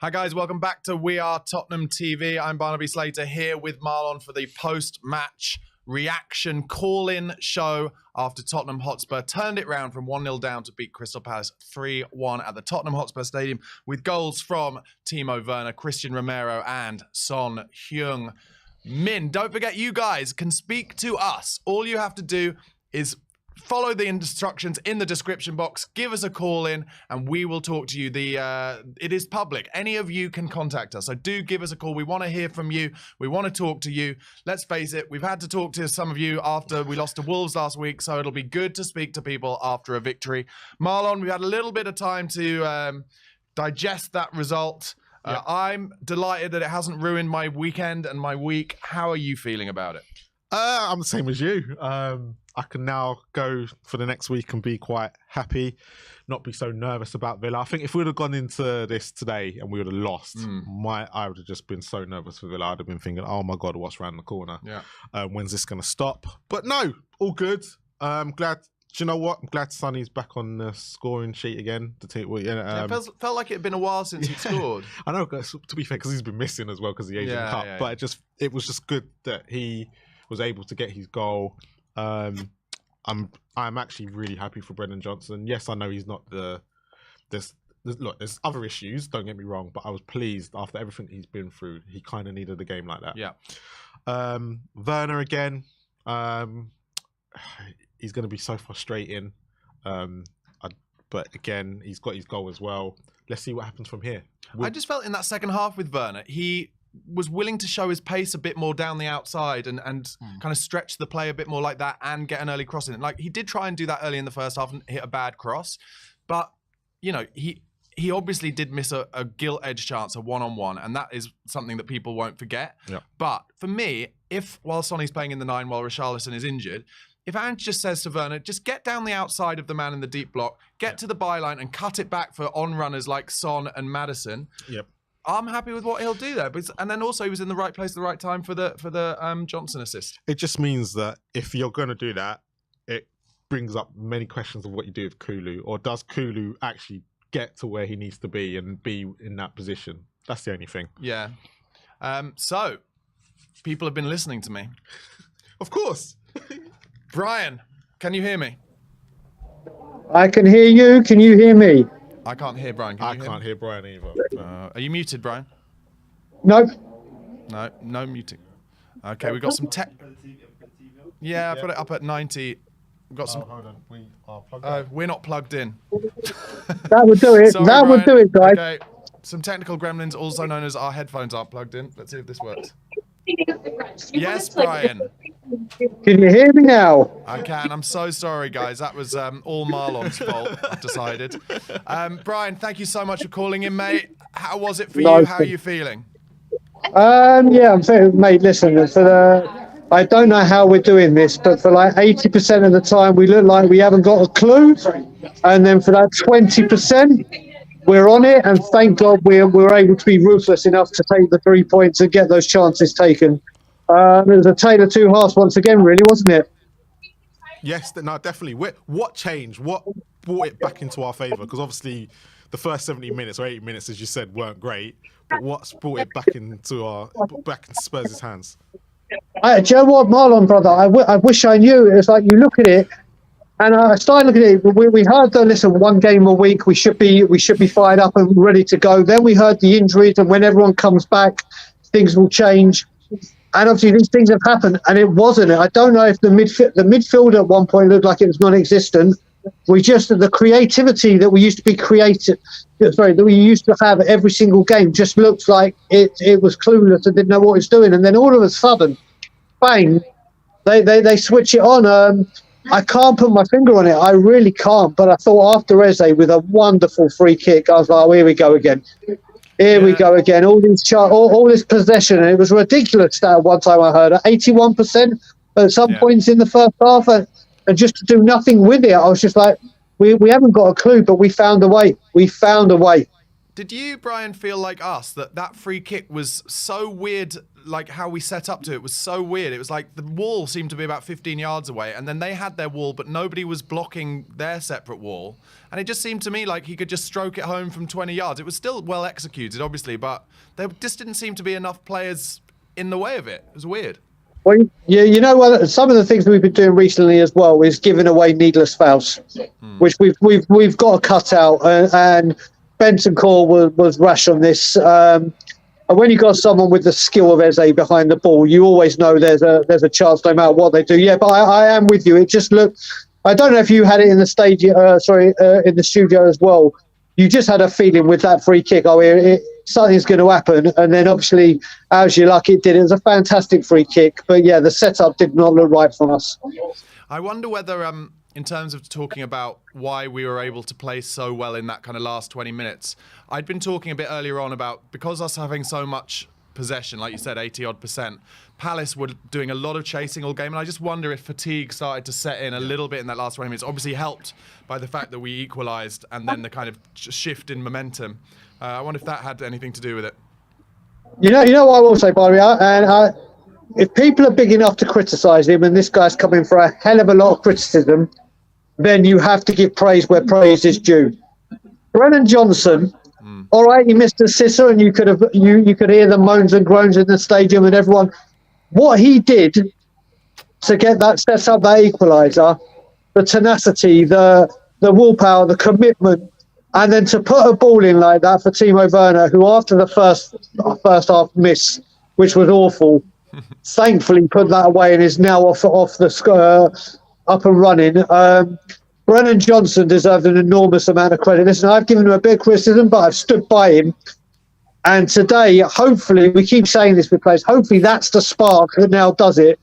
Hi guys, welcome back to We Are Tottenham TV. I'm Barnaby Slater here with Marlon for the post-match reaction call-in show after Tottenham Hotspur turned it round from 1-0 down to beat Crystal Palace 3-1 at the Tottenham Hotspur Stadium with goals from Timo Werner, Christian Romero and Son Heung-min. Don't forget, you guys can speak to us. All you have to do is follow the instructions in the description box, give us a call in, and we will talk to you. It is public. Any of you can contact us. So do give us a call. We want to hear from you. We want to talk to you. Let's face it, we've had to talk to some of you after we lost to Wolves last week, so it'll be good to speak to people after a victory. Marlon, we've had a little bit of time to digest that result. Yeah. I'm delighted that it hasn't ruined my weekend and my week. How are you feeling about it? I'm the same as you. I can now go for the next week and be quite happy, not be so nervous about Villa. I think if we would have gone into this today and we would have lost, I would have just been so nervous for Villa. I'd have been thinking, oh my God, what's around the corner? Yeah. When's this going to stop? But no, all good. I'm glad. Do you know what? I'm glad Sonny's back on the scoring sheet again. It felt like it had been a while since he'd scored. I know, to be fair, because he's been missing as well because of the Asian Cup. Yeah. But it was just good that he was able to get his goal. I'm actually really happy for Brendan Johnson. Yes, I know he's not there's other issues, don't get me wrong, but I was pleased after everything he's been through. He kind of needed a game like that. Yeah. Werner again, he's going to be so frustrating. But again, he's got his goal as well. Let's see what happens from here. I just felt in that second half with Werner, he was willing to show his pace a bit more down the outside and kind of stretch the play a bit more like that and get an early cross in. Like, he did try and do that early in the first half and hit a bad cross. But, you know, he obviously did miss a gilt-edged chance, a one-on-one, and that is something that people won't forget. Yeah. But for me, while Sonny's playing in the 9 while Richarlison is injured, if Ange just says to Werner, just get down the outside of the man in the deep block, get to the byline and cut it back for on-runners like Son and Maddison. Yep. I'm happy with what he'll do there. And then also he was in the right place at the right time for the Johnson assist. It just means that if you're going to do that, it brings up many questions of what you do with Kulu. Or does Kulu actually get to where he needs to be and be in that position? That's the only thing. Yeah. So, people have been listening to me. Of course. Brian, can you hear me? I can hear you. Can you hear me? I can't hear Brian. I can't hear Brian either. Are you muted, Brian? Nope. No muting. Okay, we've got some tech. Yeah, I've got it up at 90. We've got some. Hold on. We are plugged in. We're not plugged in. That would do it. Sorry, that would do it, guys. Okay. Some technical gremlins, also known as our headphones, aren't plugged in. Let's see if this works. Yes, Brian. Can you hear me now? I can. I'm so sorry, guys. That was all Marlon's fault, I've decided. Brian, thank you so much for calling in, mate. How was it for you? How are you feeling? Yeah, I'm saying, mate, listen, I don't know how we're doing this, but for like 80% of the time, we look like we haven't got a clue. And then for that 20%, we're on it. And thank God we're able to be ruthless enough to take the 3 points and get those chances taken. It was a tale of two halves once again, really, wasn't it? Yes, no, definitely. What changed? What brought it back into our favour? Because obviously the first 70 minutes or 80 minutes, as you said, weren't great. But what's brought it back into Spurs' hands? Do you know what, Marlon, brother? I wish I knew. It's like you look at it, and I started looking at it. We heard that, listen, one game a week, we should be fired up and ready to go. Then we heard the injuries, and when everyone comes back, things will change. And obviously these things have happened, and it wasn't. I don't know if the midfield at one point looked like it was non-existent. The creativity that we used to have every single game just looked like it was clueless and didn't know what it's doing. And then all of a sudden, bang, they switch it on. I can't put my finger on it. I really can't. But I thought after Eze with a wonderful free kick, I was like, oh, here we go again. We go again. All this possession. And it was a ridiculous stat one time I heard. 81% at some points in the first half. And just to do nothing with it, I was just like, we haven't got a clue, but we found a way. We found a way. Did you, Brian, feel like us that free kick was so weird? Like how we set up to it was so weird. It was like the wall seemed to be about 15 yards away, and then they had their wall, but nobody was blocking their separate wall. And it just seemed to me like he could just stroke it home from 20 yards. It was still well executed, obviously, but there just didn't seem to be enough players in the way of it. It was weird. Well, you know what? Some of the things we've been doing recently as well is giving away needless fouls, which we've got to cut out. And Benton Core was rash on this. And when you got someone with the skill of Eze behind the ball, you always know there's a chance no matter what they do. Yeah, but I am with you. It just looked. I don't know if you had it in the stage. In the studio as well. You just had a feeling with that free kick. Something's going to happen, and then obviously, as you luck, it did. It was a fantastic free kick, but yeah, the setup did not look right from us. I wonder whether, in terms of talking about why we were able to play so well in that kind of last 20 minutes, I'd been talking a bit earlier on about because us having so much possession, like you said, 80-odd%, Palace were doing a lot of chasing all game, and I just wonder if fatigue started to set in a little bit in that last 20 minutes. Obviously helped by the fact that we equalised and then the kind of shift in momentum. I wonder if that had anything to do with it. You know what I will say, Barry, and if people are big enough to criticise him, and this guy's coming for a hell of a lot of criticism, then you have to give praise where praise is due. Brennan Johnson, all right, he missed a scissor, and you could hear the moans and groans in the stadium and everyone. What he did to get that set up, that equaliser, the tenacity, the willpower, the commitment. And then to put a ball in like that for Timo Werner, who after the first half miss, which was awful, thankfully put that away and is now off the up and running. Brennan Johnson deserved an enormous amount of credit. Listen, I've given him a bit of criticism, but I've stood by him. And today, hopefully, we keep saying this with players, hopefully that's the spark that now does it.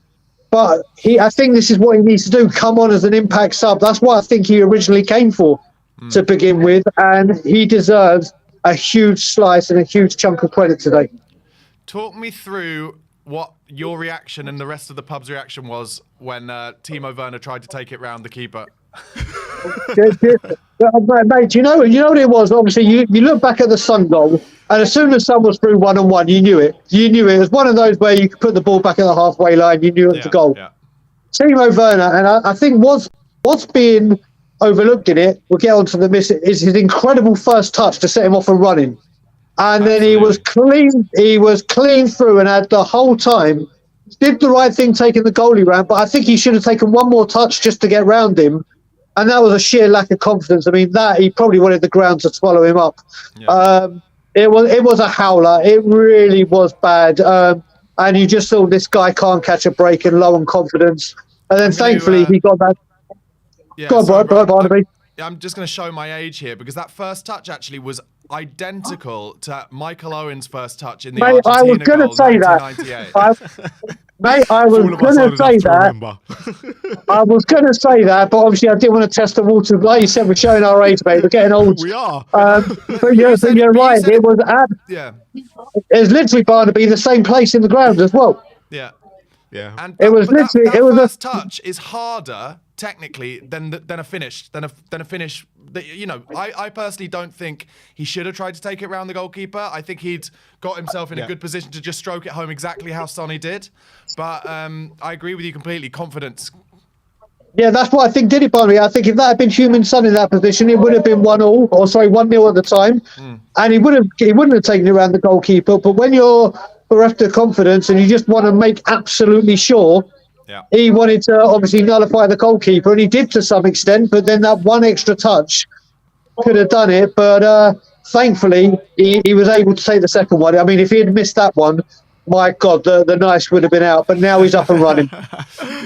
But I think this is what he needs to do, come on as an impact sub. That's what I think he originally came for. To begin with, and he deserves a huge slice and a huge chunk of credit today. Talk me through what your reaction and the rest of the pub's reaction was when Timo Werner tried to take it round the keeper. Mate, you know what it was? Obviously, you look back at the Sun goal, and as soon as Sun was through 1-on-1, you knew it. You knew it. It was one of those where you could put the ball back at the halfway line, you knew it was a goal. Yeah. Timo Werner, and I think what's being overlooked in it, we'll get on to the miss, is his incredible first touch to set him off and running. And Absolutely. Then he was clean through and had the whole time, did the right thing taking the goalie round, but I think he should have taken one more touch just to get round him. And that was a sheer lack of confidence. I mean, that he probably wanted the ground to swallow him up. Yeah. It was a howler. It really was bad. And you just thought this guy can't catch a break and low on confidence. And then thankfully he got that. Yeah, go on, Barnaby. I'm just going to show my age here because that first touch actually was identical to Michael Owen's first touch in the Argentina I was going to say that. I was going to say that. I was going to say that, but obviously I didn't want to test the water. Like you said, we're showing our age, mate. We're getting old. We are. But you're right. It was literally, Barnaby, the same place in the ground as well. Yeah. Yeah. And it was literally. That first touch is harder technically than a finish. I personally don't think he should have tried to take it round the goalkeeper. I think he'd got himself in a good position to just stroke it home exactly how Sonny did. But I agree with you completely. Confidence. Yeah, that's what I think did it, Barnaby. I think if that had been Human Son in that position, it would have been 1-0 at the time, and he wouldn't have taken it around the goalkeeper. But when you're bereft of confidence and you just want to make absolutely sure. Yeah. He wanted to obviously nullify the goalkeeper, and he did to some extent, but then that one extra touch could have done it. But thankfully, he was able to take the second one. I mean, if he had missed that one, my God, the knife would have been out. But now he's up and running.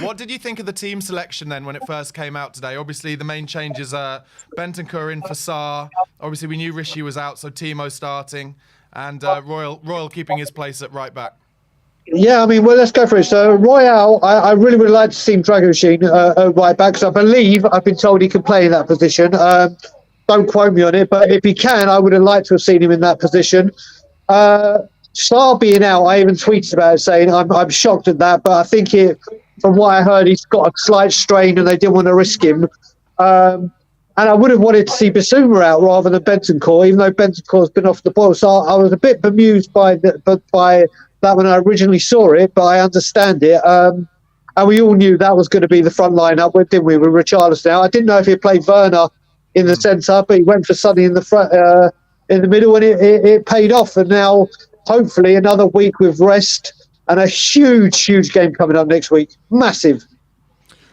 What did you think of the team selection then when it first came out today? Obviously, the main changes are Bentancur in for Sarr. Obviously, we knew Rishi was out, so Timo starting, and Royal keeping his place at right back. Yeah, I mean, well, let's go for it. So, Royale, I really would like to see him drag a machine right back, because I believe I've been told he can play in that position. Don't quote me on it, but if he can, I would have liked to have seen him in that position. Sarr being out, I even tweeted about it saying I'm shocked at that, but I think from what I heard, he's got a slight strain and they didn't want to risk him. And I would have wanted to see Basuma out rather than Bentancur, even though Bentancur's been off the ball. So I was a bit bemused by that when I originally saw it, but I understand it. And we all knew that was going to be the front lineup, didn't we, with Richarlison now. I didn't know if he'd play Werner in the centre, but he went for Sonny in the front, in the middle, and it paid off. And now, hopefully, another week with rest and a huge game coming up next week. Massive.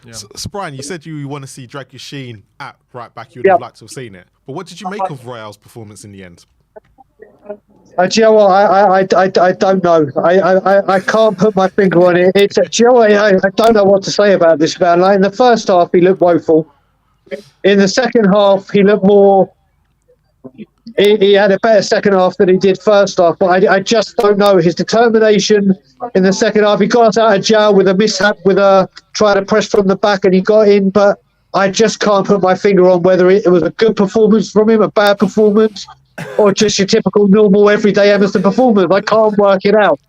Yeah. So Brian, you said you want to see Draghi Sheen at right back. You would have liked to have seen it. But what did you make of Royale's performance in the end? Do you know what? I don't know. I can't put my finger on it. Do you know what? I don't know what to say about this man. Like in the first half, he looked woeful. In the second half, he looked more. He had a better second half than he did first half, but I just don't know his determination in the second half. He got us out of jail with a mishap, with trying to press from the back, and he got in. But I just can't put my finger on whether it was a good performance from him, a bad performance, or just your typical normal everyday Emerson performance. I can't work it out.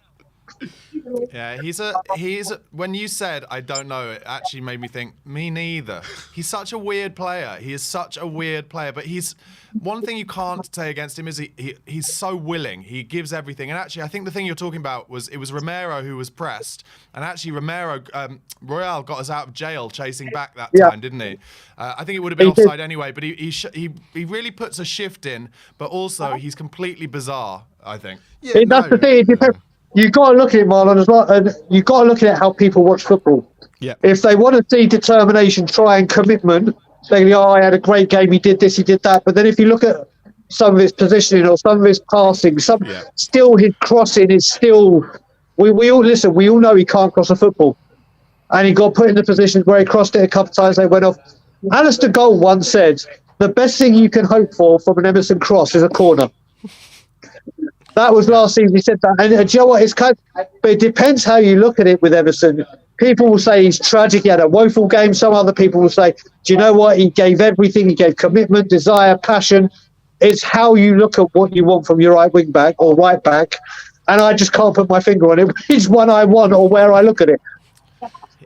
Yeah, he's when you said I don't know, it actually made me think, me neither. He's such a weird player. He is such a weird player, but he's one thing you can't say against him is he's so willing. He gives everything. And actually, I think the thing you're talking about was it was Romero who was pressed, and actually Royale got us out of jail chasing back that time, didn't he? I think it would have been offside anyway, but he really puts a shift in, but also he's completely bizarre, I think. Yeah, that's the thing. You've got to look at it, Marlon, as well, and you've got to look at how people watch football. Yeah. If they want to see determination, try and commitment, they go, I had a great game, he did this, he did that. But then if you look at some of his positioning or some of his passing, still his crossing is still... We all know he can't cross a football. And he got put in the positions where he crossed it a couple of times, they went off. Alistair Gold once said, the best thing you can hope for from an Emerson cross is a corner. That was last season. He said that, and do you know what? But it depends how you look at it with Everson. People will say he's tragic. He had a woeful game. Some other people will say, do you know what? He gave everything. He gave commitment, desire, passion. It's how you look at what you want from your right wing back or right back, and I just can't put my finger on it. Which one I want or where I look at it.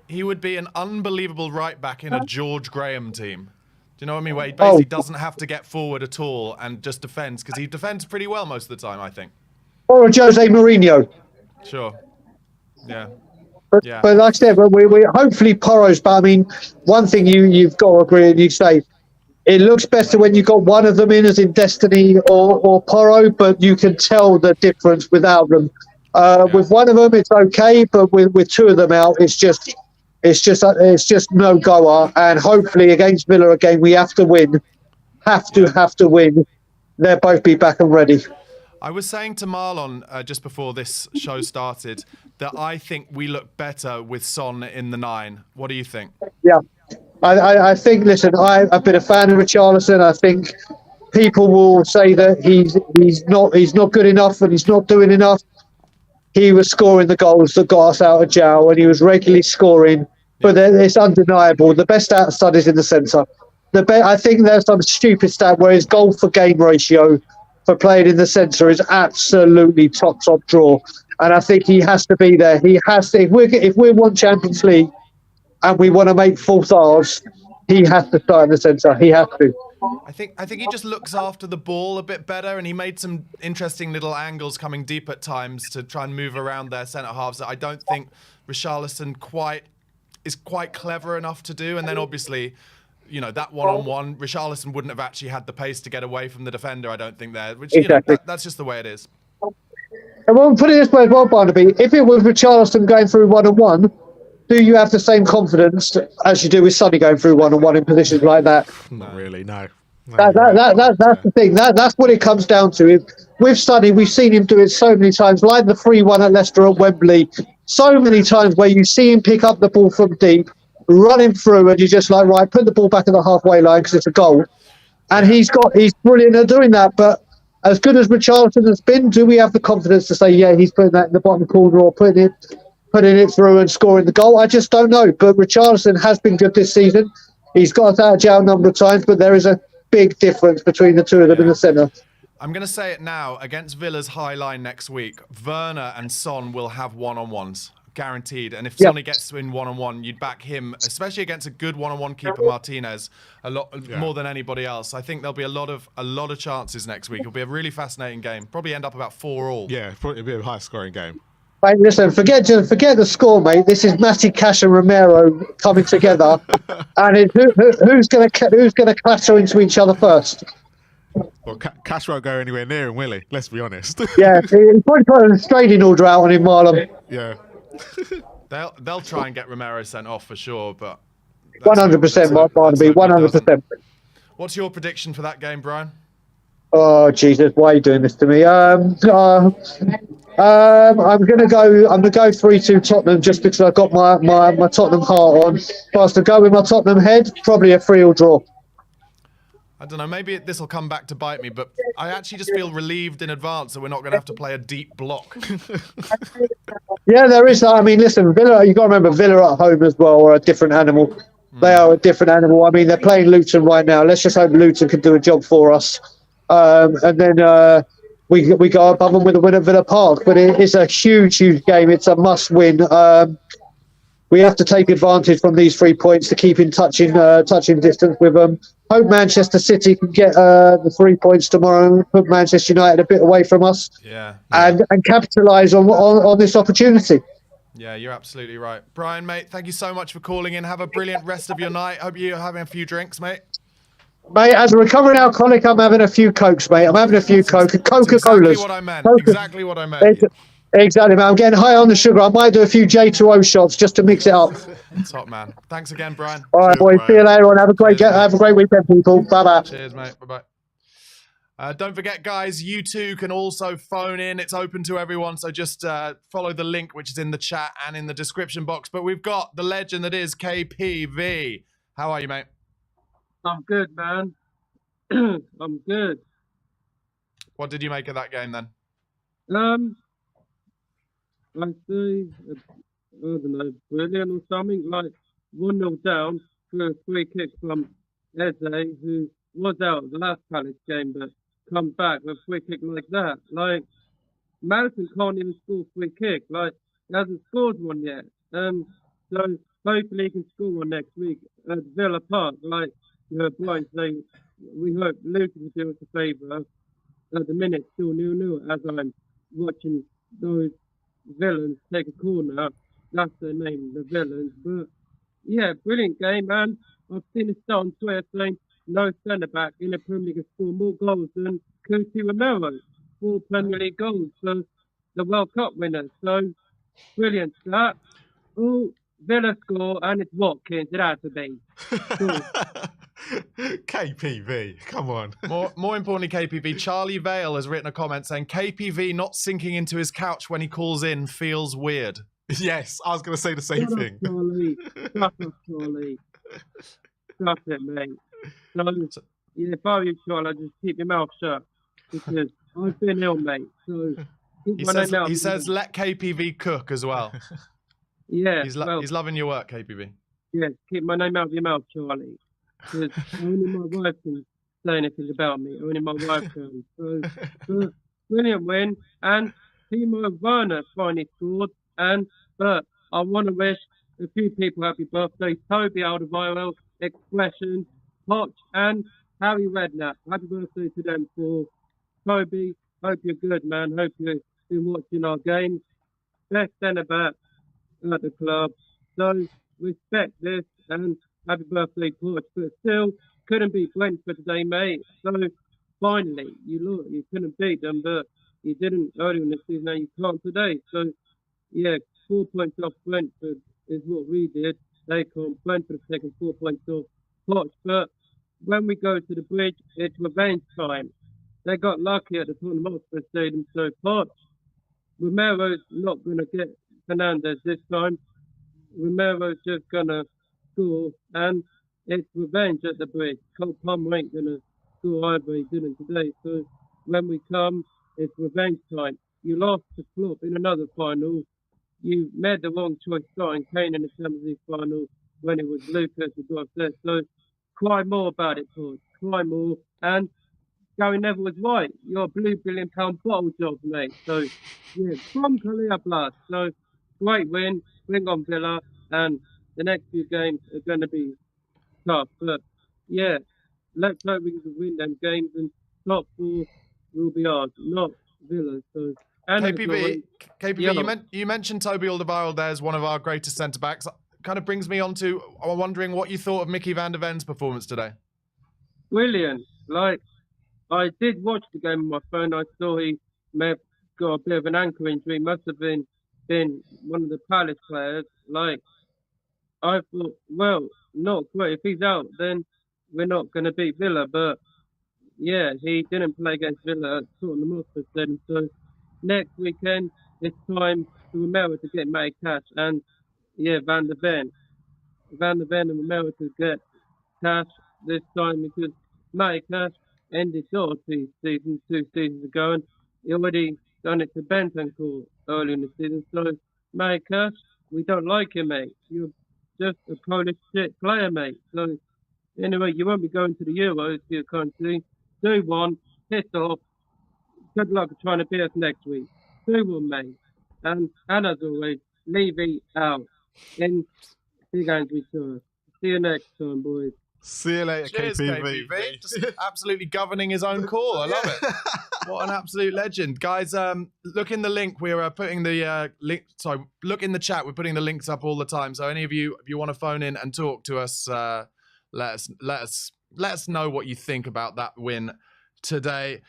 He would be an unbelievable right back in a George Graham team. Do you know what I mean? Where he basically doesn't have to get forward at all and just defends, because he defends pretty well most of the time, I think. Or a Jose Mourinho. Sure. Yeah. But like I said, we hopefully Porro's. But I mean, one thing you've got to agree, and you say it looks better when you've got one of them in, as in Destiny or Porro, but you can tell the difference without them. With one of them, it's okay, but with two of them out, it's just no goer. And hopefully against Villa again, we have to win. Have to win. They'll both be back and ready. I was saying to Marlon just before this show started that I think we look better with Son in the 9. What do you think? Yeah, I think. Listen, I've been a fan of Richarlison. I think people will say that he's not good enough and he's not doing enough. He was scoring the goals that got us out of jail, and he was regularly scoring. But it's undeniable. The best outside is in the centre. I think there's some stupid stat where his goal for game ratio for playing in the centre is absolutely top draw, and I think he has to be there. He has to. If we want Champions League and we want to make false odds, he has to start in the centre. He has to. I think he just looks after the ball a bit better, and he made some interesting little angles coming deep at times to try and move around their centre halves that I don't think Richarlison is quite clever enough to do. And then obviously, you know, that one-on-one, Richarlison wouldn't have actually had the pace to get away from the defender, I don't think, there. Which, exactly. That's just the way it is. And we'll put it this way as well, Barnaby. If it was Richarlison going through one-on-one, do you have the same confidence as you do with Sonny going through one-on-one in positions like that? Not really, no. That's the thing. That's what it comes down to. With Sonny, we've seen him do it so many times, like the 3-1 at Leicester at Wembley. So many times where you see him pick up the ball from deep, run him through, and you're just like, right, put the ball back at the halfway line because it's a goal. And he's brilliant at doing that. But as good as Richarlison has been, do we have the confidence to say, yeah, he's putting that in the bottom corner or putting it through and scoring the goal? I just don't know. But Richarlison has been good this season. He's got us out of jail a number of times, but there is a big difference between the two of them in the centre. I'm going to say it now. Against Villa's high line next week, Werner and Son will have one-on-ones. guaranteed. And if Yeah. Sonny gets to win one-on-one, you'd back him, especially against a good one-on-one keeper Martinez, a lot more than anybody else. I think there'll be a lot of chances next week. It'll be a really fascinating game. Probably end up about 4-4. Yeah, probably be a high-scoring game. Mate, listen, forget the score, mate. This is Matty, Cash, and Romero coming together, and who's going to clatter into each other first? Well, Cash won't go anywhere near him, will he? Let's be honest. Yeah, he's probably put a restraining order out on him, Marlon. Yeah. They'll try and get Romero sent off for sure, but 100%, Mark Barnaby, 100%. What's your prediction for that game, Brian? Oh Jesus, why are you doing this to me? I'm gonna go 3-2 Tottenham just because I've got my Tottenham heart on. If I was to go with my Tottenham head, probably a 3-3 draw. I don't know, maybe this will come back to bite me, but I actually just feel relieved in advance that we're not going to have to play a deep block. Yeah, there is. I mean, listen, Villa, you've got to remember Villa at home as well are a different animal. They are a different animal. I mean, they're playing Luton right now. Let's just hope Luton can do a job for us. And then we go above them with a win at Villa Park. But it is a huge game. It's a must-win. We have to take advantage from these 3 points to keep in touching distance with them. Hope Manchester City can get the 3 points tomorrow and put Manchester United a bit away from us. And capitalise on this opportunity. Yeah, you're absolutely right. Brian, mate, thank you so much for calling in. Have a brilliant rest of your night. Hope you're having a few drinks, mate. Mate, as a recovering alcoholic, I'm having a few Cokes, mate. I'm having a few Coca-Colas. Exactly what I meant. Exactly what I meant. Exactly, man. I'm getting high on the sugar. I might do a few J2O shots just to mix it up. Top man. Thanks again, Brian. All right, boys. See you later on. Have a great weekend, people. Bye-bye. Cheers, mate. Bye-bye. Don't forget, guys, you too can also phone in. It's open to everyone, so just follow the link, which is in the chat and in the description box. But we've got the legend that is KPV. How are you, mate? I'm good, man. I'm good. What did you make of that game, then? I say, I don't know, brilliant or something, like 1-0 down for a free kick from Eze, who was out the last Palace game, but come back with a free kick like that. Like, Madison can't even score a free kick. Like, he hasn't scored one yet. So hopefully he can score one next week at Villa Park. Like, you heard Brian say, we hope Luton will do us a favour. At the minute, still 0-0 as I'm watching those villains take a corner. That's their name, the villains. But yeah, brilliant game, man. I've seen a stat on Twitter saying no centre back in the Premier League has scored more goals than Cuti Romero. 4 Premier League goals for the World Cup winner. So brilliant stat. Oh, Villa score and it's Watkins. It had to be. Cool. KPV, come on. More importantly, KPV, Charlie Vale has written a comment saying KPV not sinking into his couch when he calls in feels weird. Yes, I was going to say the same thing. Charlie. Shut up, Charlie. Shut it, mate. So, yeah, if I were you, Charlie, I'd just keep your mouth shut. Because I've been ill, mate. So he says let KPV cook as well. Yeah. He's loving your work, KPV. Yeah, keep my name out of your mouth, Charlie. Because only my wife can say anything about me. Only my wife can. So, brilliant win. And Timo Werner finally scored. But I want to wish a few people happy birthday. Toby Alderweireld, Expression, Poch, and Harry Redknapp. Happy birthday to them for Toby. Hope you're good, man. Hope you've been watching our games. Best centre back at the club. So respect this and happy birthday, Poch. But still, couldn't beat Brentford today, mate. So finally, you couldn't beat them, but you didn't earlier in the season and you can't today. So yeah, 4 points off Brentford is what we did. They can't. Brentford have taken 4 points off Poch. But when we go to the bridge, it's revenge time. They got lucky at the Tottenham Hotspur Stadium, so Poch. Romero's not going to get Fernandez this time. Romero's just going to score, and it's revenge at the bridge. Cole Palmer ain't going to score either, he didn't today. So when we come, it's revenge time. You lost to Klopp in another final. You made the wrong choice starting Kane in the Champions League final when it was Lucas who got upset. So cry more about it, Paul. Cry more. And Gary Neville was right. You're a £1 billion bottle job, mate. So, yeah, from Kalia Blood. So, great win, bring on Villa, and the next few games are going to be tough. But yeah, let's hope we can win them games and top 4 will be ours, not Villa. So, and as always, KPV, yeah, you mentioned Toby Alderweireld there as one of our greatest centre backs. Kind of brings me on to wondering what you thought of Mickey van der Ven's performance today. brilliant. Like, I did watch the game on my phone. I saw he may have got a bit of an ankle injury. Must have been one of the Palace players. Like, I thought, well, not great. If he's out, then we're not going to beat Villa. But yeah, he didn't play against Villa at Tottenham Hotspur Stadium. So next weekend, it's time for Romero to get Matty Cash and yeah, Van der Ven. Van der Ven and Romero to get Cash this time because Matty Cash ended Doherty's season 2 seasons ago and he already done it to Bentancur early in the season. So Matty Cash, we don't like you, mate. You're just a Polish shit player, mate. So anyway, you won't be going to the Euros for your country. 2-1, piss off. Good luck trying to beat us next week. 2-1, mate. And as always, Levy out. In Big Angry Tour. See you next time, boys. See you later, Cheers, KPV. Just absolutely governing his own call. I love it. What an absolute legend, guys! Look in the link. We're putting the link. Sorry, look in the chat. We're putting the links up all the time. So any of you, if you want to phone in and talk to us, let us know what you think about that win today.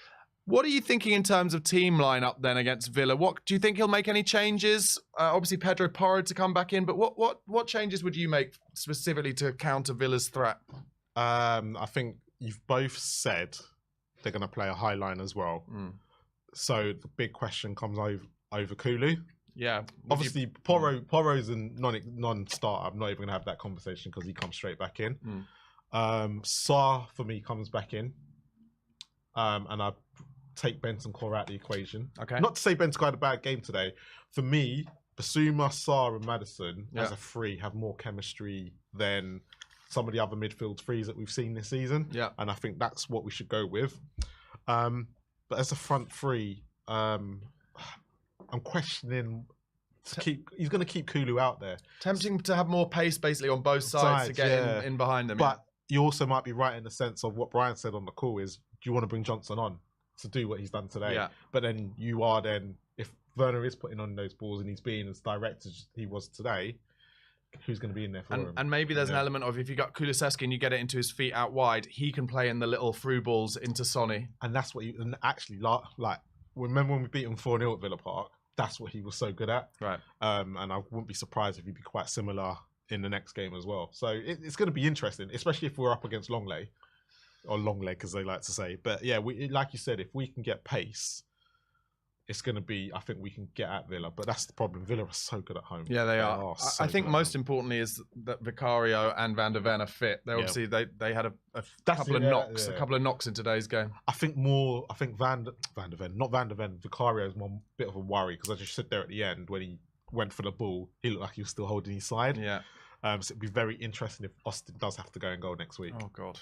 What are you thinking in terms of team lineup then against Villa? What do you think he'll make any changes? Obviously Pedro Porro to come back in, but what changes would you make specifically to counter Villa's threat? I think you've both said they're going to play a high line as well. So the big question comes over Kulu. Yeah, obviously Porro's a non-starter. I'm not even going to have that conversation because he comes straight back in. Sarr for me comes back in, and I take Bentancur out the equation. Okay. Not to say Bentancur had a bad game today. For me, Basuma, Sarr, and Maddison as a three have more chemistry than some of the other midfield threes that we've seen this season. Yeah. And I think that's what we should go with. But as a front three, I'm questioning he's going to keep Kulu out there. Tempting to have more pace basically on both sides to get in behind them. But you also might be right in the sense of what Brian said on the call is, do you want to bring Johnson on to do what he's done today? Yeah. But then if Werner is putting on those balls and he's being as direct as he was today, who's going to be in there for him? And maybe there's an element of if you got Kulusevski and you get it into his feet out wide, he can play in the little through balls into Sonny. And that's what and actually, like, remember when we beat him 4-0 at Villa Park? That's what he was so good at. Right. And I wouldn't be surprised if he'd be quite similar in the next game as well. So it's going to be interesting, especially if we're up against Longley. Or long leg, as they like to say. But yeah, like you said, if we can get pace, it's going to be, I think we can get at Villa. But that's the problem. Villa are so good at home. Yeah, they are. I think most importantly is that Vicario and Van der Ven are fit. They obviously they had a couple of knocks, a couple of knocks in today's game. I think Van der Ven, not Van der Ven. Vicario is one bit of a worry because I just sit there at the end when he went for the ball, he looked like he was still holding his side. Yeah. So it'd be very interesting if Austin does have to go and goal next week. Oh God.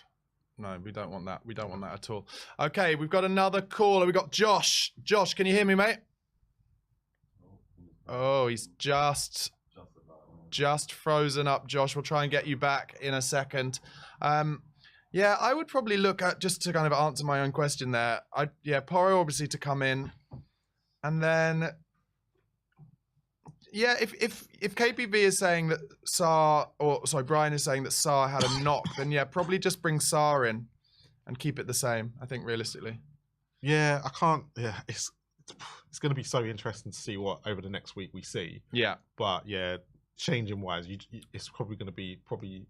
No, we don't want that. We don't want that at all. Okay, we've got another caller. We've got Josh. Josh, can you hear me, mate? Oh, he's just frozen up, Josh. We'll try and get you back in a second. Yeah, I would probably look at, just to kind of answer my own question there, Porro obviously to come in. And then, yeah, if KPV is saying that Brian is saying that Sarr had a knock, then yeah, probably just bring Sarr in and keep it the same, I think, realistically. Yeah, it's going to be so interesting to see what over the next week we see. Yeah. But yeah, changing wise, it's probably going to be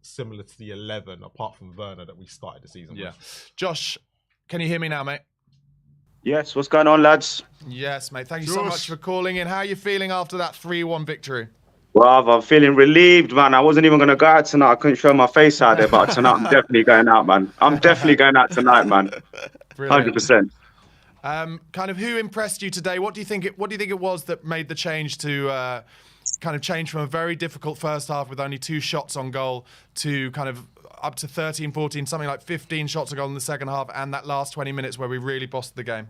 similar to the 11, apart from Werner, that we started the season with. Josh, can you hear me now, mate? Yes, what's going on, lads? Yes, mate. Thank you so much for calling in. How are you feeling after that 3-1 victory? Well, I'm feeling relieved, man. I wasn't even going to go out tonight. I couldn't show my face out there, but tonight I'm definitely going out, man. I'm definitely going out tonight, man. 100%. Kind of who impressed you today? What do you think it was that made the change to kind of change from a very difficult first half with only 2 shots on goal to kind of up to 13, 14, something like 15 shots on goal in the second half, and that last 20 minutes where we really bossed the game?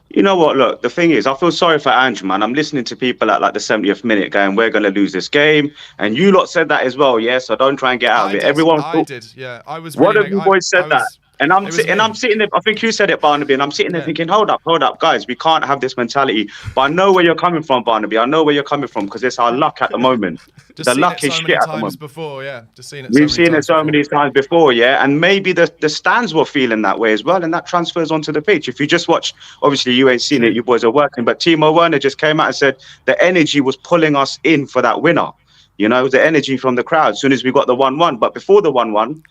You know what? Look, the thing is, I feel sorry for Ange, man. I'm listening to people at like the 70th minute going, "We're going to lose this game," and you lot said that as well, yeah. So don't try and get out of it. Everyone I thought, did. Yeah, I was what really. have you boys said I that? was. And It was I'm me. sitting there. I think you said it, Barnaby, and I'm sitting there Yeah. thinking, hold up, guys. We can't have this mentality. But I know where you're coming from, Barnaby. I know where you're coming from because it's our luck at the moment. Just The seen luck it is so shit many at the times moment. before. Yeah, just seen it so We've many seen it times so before. many times before, yeah. And maybe the stands were feeling that way as well, and that transfers onto the pitch. If you just watch, obviously you ain't seen it, you boys are working, but Timo Werner just came out and said the energy was pulling us in for that winner. You know, the energy from the crowd as soon as we got the 1-1. But before the 1-1,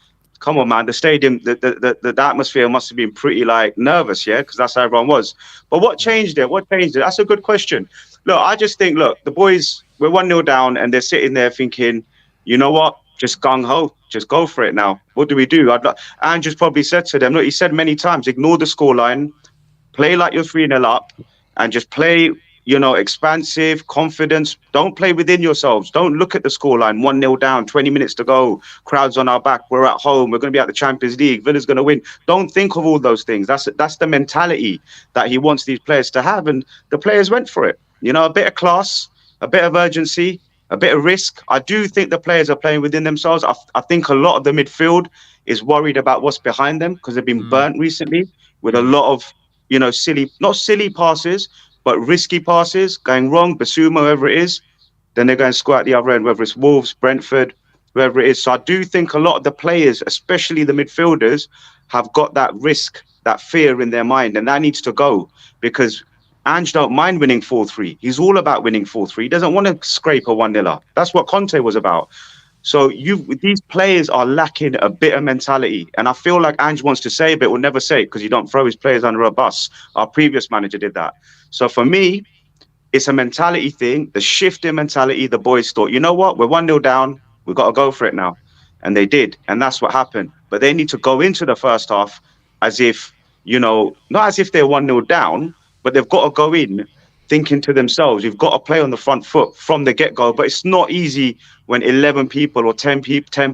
come on, man, the stadium, the atmosphere must have been pretty like nervous, yeah, because that's how everyone was. But what changed it? What changed it? That's a good question. Look, I just think, look, the boys, we're 1-0 down, and they're sitting there thinking, you know what? Just gung ho, just go for it now. What do we do? Andrew's probably said to them, look, he said many times, ignore the scoreline, play like you're 3-0 up, and just play, you know, expansive, confidence. Don't play within yourselves. Don't look at the scoreline, 1-0 down, 20 minutes to go, crowds on our back, we're at home, we're going to be at the Champions League, Villa's going to win. Don't think of all those things. That's the mentality that he wants these players to have, and the players went for it. You know, a bit of class, a bit of urgency, a bit of risk. I do think the players are playing within themselves. I think a lot of the midfield is worried about what's behind them because they've been burnt recently with a lot of, you know, not silly passes, but risky passes going wrong. Basuma, whoever it is, then they're going to score at the other end, whether it's Wolves, Brentford, whoever it is. So I do think a lot of the players, especially the midfielders, have got that risk, that fear in their mind, and that needs to go because Ange don't mind winning 4-3. He's all about winning 4-3. He doesn't want to scrape a 1-0 up. That's what Conte was about. So these players are lacking a bit of mentality. And I feel like Ange wants to say it, but will never say it because he don't throw his players under a bus. Our previous manager did that. So for me, it's a mentality thing, the shift in mentality. The boys thought, you know what, we're 1-0 down, we've got to go for it now. And they did. And that's what happened. But they need to go into the first half as if, you know, not as if they're 1-0 down, but they've got to go in thinking to themselves, you've got to play on the front foot from the get-go. But it's not easy when 11 people or 10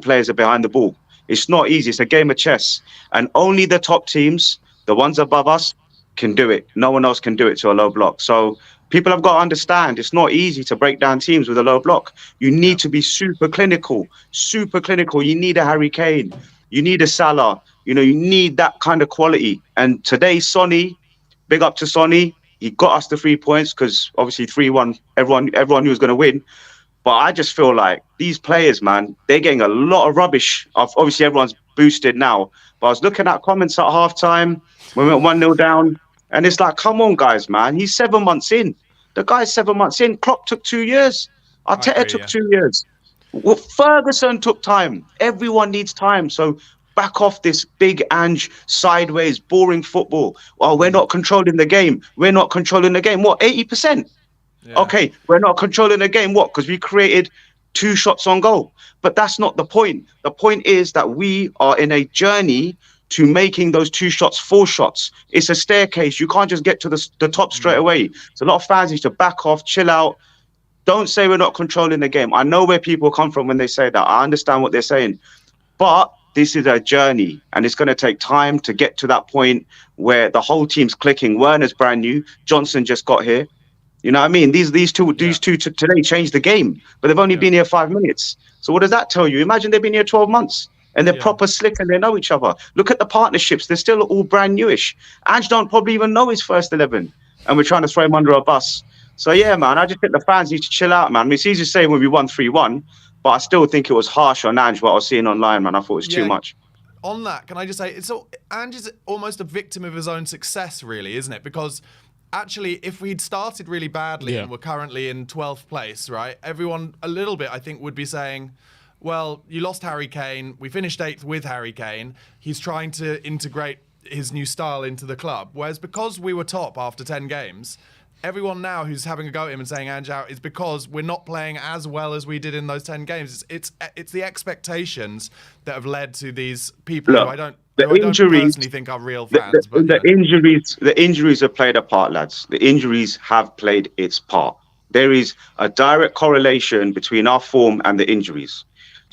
players are behind the ball. It's not easy. It's a game of chess. And only the top teams, the ones above us, can do it. No one else can do it to a low block. So people have got to understand it's not easy to break down teams with a low block. You need to be super clinical, super clinical. You need a Harry Kane. You need a Salah. You know, you need that kind of quality. And today, Sonny, big up to Sonny. He got us the 3 points because obviously 3-1, everyone knew he was going to win. But I just feel like these players, man, they're getting a lot of rubbish. Obviously, everyone's boosted now. But I was looking at comments at halftime when we went 1-0 down. And it's like, come on, guys, man. He's 7 months in. The guy's 7 months in. Klopp took 2 years. Arteta took 2 years. Well, Ferguson took time. Everyone needs time. So back off this big Ange sideways, boring football. Well, we're not controlling the game. We're not controlling the game. What, 80%? Yeah. Okay, we're not controlling the game. What? Because we created 2 shots on goal. But that's not the point. The point is that we are in a journey to making those 2 shots 4 shots. It's a staircase. You can't just get to the top straight away. So a lot of fans need to back off, chill out. Don't say we're not controlling the game. I know where people come from when they say that. I understand what they're saying. But this is a journey, and it's going to take time to get to that point where the whole team's clicking. Werner's brand new. Johnson just got here. You know what I mean? These two today changed the game, but they've only been here 5 minutes. So what does that tell you? Imagine they've been here 12 months and they're proper slick and they know each other. Look at the partnerships. They're still all brand newish. Ange don't probably even know his first 11, and we're trying to throw him under a bus. So yeah, man, I just think the fans need to chill out, man. I mean, it's easy to say when we won 3-1, but I still think it was harsh on Ange what I was seeing online, man. I thought it was too much. On that, can I just say, Ange is almost a victim of his own success, really, isn't it? Because actually, if we'd started really badly and we're currently in 12th place, right, everyone a little bit, I think, would be saying, well, you lost Harry Kane. We finished 8th with Harry Kane. He's trying to integrate his new style into the club. Whereas because we were top after 10 games, everyone now who's having a go at him and saying Ange out is because we're not playing as well as we did in those 10 games. It's the expectations that have led to these people who I don't personally think are real fans. The injuries have played a part, lads. The injuries have played its part. There is a direct correlation between our form and the injuries.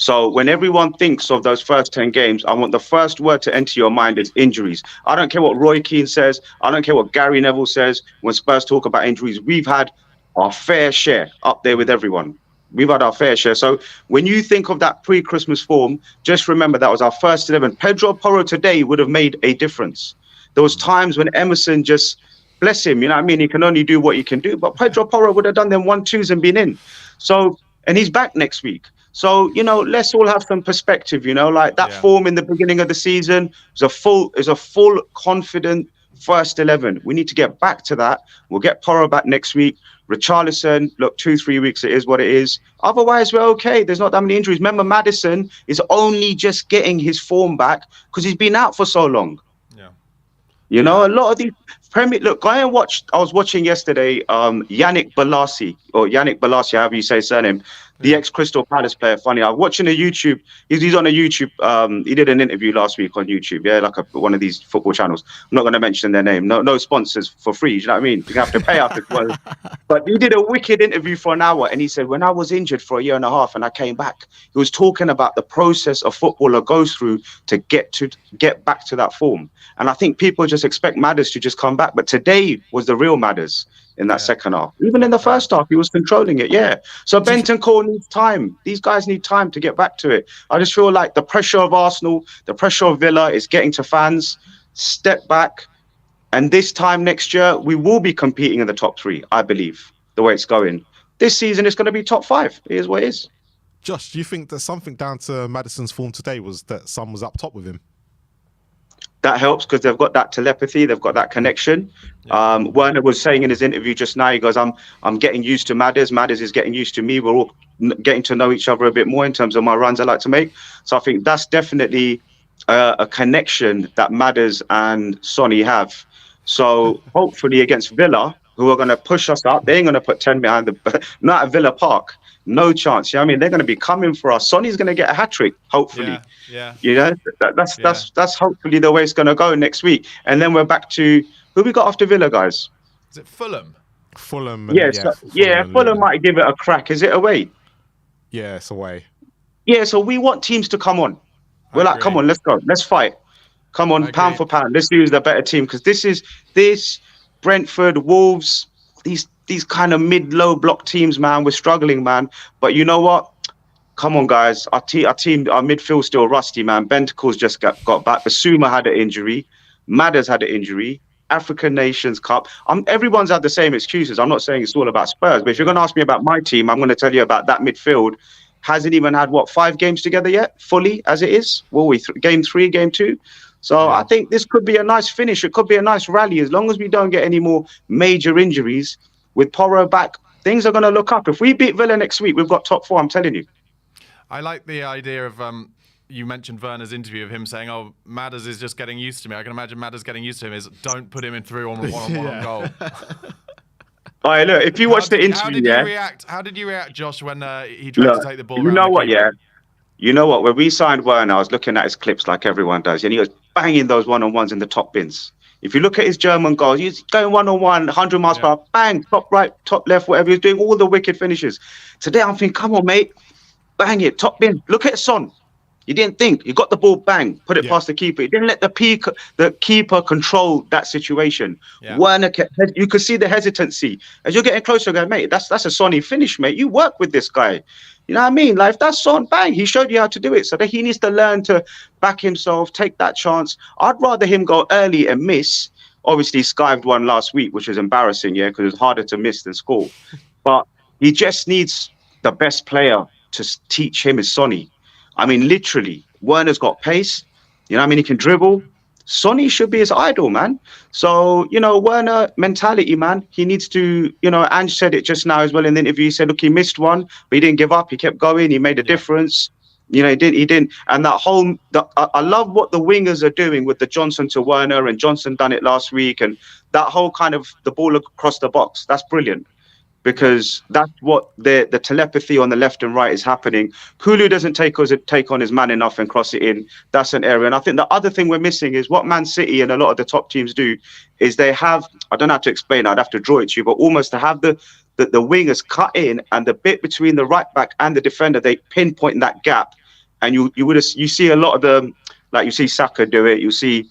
So when everyone thinks of those first 10 games, I want the first word to enter your mind is injuries. I don't care what Roy Keane says. I don't care what Gary Neville says. When Spurs talk about injuries, we've had our fair share up there with everyone. We've had our fair share. So when you think of that pre-Christmas form, just remember that was our first 11. Pedro Porro today would have made a difference. There was times when Emerson just, bless him, you know what I mean? He can only do what he can do. But Pedro Porro would have done them 1-2s and been in. So, and he's back next week. So, you know, let's all have some perspective, you know, like that form in the beginning of the season is a full confident first 11. We need to get back to that. We'll get Porro back next week. Richarlison, look, 2-3 weeks, it is what it is. Otherwise, we're okay. There's not that many injuries. Remember, Maddison is only just getting his form back because he's been out for so long. You know, a lot of these Premier. Look, go and watch. I was watching yesterday. Yannick Bolasie, however you say his surname, the ex-Crystal Palace player. Funny, I was watching a YouTube. He's on a YouTube. He did an interview last week on YouTube. Yeah, like one of these football channels. I'm not going to mention their name. No sponsors for free. You know what I mean? You have to pay after. But he did a wicked interview for an hour, and he said, when I was injured for a year and a half, and I came back, he was talking about the process a footballer goes through to get back to that form. And I think people just expect Madders to just come back. But today was the real Madders in that second half. Even in the first half, he was controlling it. Yeah. So Bentancur needs time. These guys need time to get back to it. I just feel like the pressure of Arsenal, the pressure of Villa is getting to fans. Step back. And this time next year, we will be competing in the top 3, I believe, the way it's going. This season, it's going to be top 5. It is what it is. Josh, do you think that something down to Maddison's form today was that Son was up top with him? That helps because they've got that telepathy, they've got that connection. Werner was saying in his interview just now, he goes, I'm getting used to Madders. Madders is getting used to me. We're all getting to know each other a bit more in terms of my runs I like to make. So I think that's definitely a connection that Madders and Sonny have. So hopefully against Villa, who are going to push us up, they ain't going to put 10 behind not at Villa Park. No chance. You know what I mean? They're going to be coming for us. Sonny's going to get a hat-trick, hopefully. Yeah. You know, that's hopefully the way it's going to go next week. And then we're back to who we got after Villa, guys? Is it Fulham? Fulham. Fulham might give it a crack. Is it away? Yeah, it's away. Yeah, so we want teams to come on. We're like, come on, let's go. Let's fight. Come on, pound for pound. Let's use the better team because this Brentford, Wolves, these kind of mid-low block teams, man, we're struggling, man. But you know what? Come on, guys. Our midfield's still rusty, man. Bentancur's just got back. Basuma had an injury. Madders had an injury. African Nations Cup. Everyone's had the same excuses. I'm not saying it's all about Spurs, but if you're going to ask me about my team, I'm going to tell you about that midfield. Hasn't even had, 5 games together yet, fully, as it is? Game 3, game 2? So I think this could be a nice finish. It could be a nice rally. As long as we don't get any more major injuries, with Porro back, things are going to look up. If we beat Villa next week, we've got top 4, I'm telling you. I like the idea of, you mentioned Werner's interview of him saying, oh, Madders is just getting used to me. I can imagine Madders getting used to him is don't put him in through on one-on-one on goal. All right, look, if you watch the interview, how did you react, Josh, when he tried to take the ball around? You know what, You know what? When we signed Werner, I was looking at his clips like everyone does, and he was banging those one-on-ones in the top bins. If you look at his German goals, he's going one-on-one, 100 miles per hour, bang, top right, top left, whatever. He's doing all the wicked finishes. Today, I'm thinking, come on, mate, bang it, top bin. Look at Son. You didn't think. You got the ball, bang, put it past the keeper. You didn't let the keeper control that situation. Werner, you could see the hesitancy. As you're getting closer, going, mate, that's a Sonny finish, mate. You work with this guy. You know what I mean? Like, if that's Son, bang, he showed you how to do it. So that he needs to learn to back himself, take that chance. I'd rather him go early and miss. Obviously, he skived one last week, which was embarrassing, because it was harder to miss than score. But he just needs the best player to teach him is Sonny. I mean, literally, Werner's got pace. You know what I mean? He can dribble. Sonny should be his idol, man. So, Werner mentality, man. He needs to, Ange said it just now as well in the interview. He said, look, he missed one, but he didn't give up. He kept going. He made a difference. He didn't. And that whole, I love what the wingers are doing with the Johnson to Werner, and Johnson done it last week. And that whole kind of the ball across the box, that's brilliant. Because that's what the telepathy on the left and right is happening. Kulu doesn't take on his man enough and cross it in. That's an area. And I think the other thing we're missing is what Man City and a lot of the top teams do is they have, I don't know how to explain, I'd have to draw it to you, but almost to have the wingers cut in and the bit between the right back and the defender, they pinpoint that gap and you see a lot of them, like you see Saka do it. You see,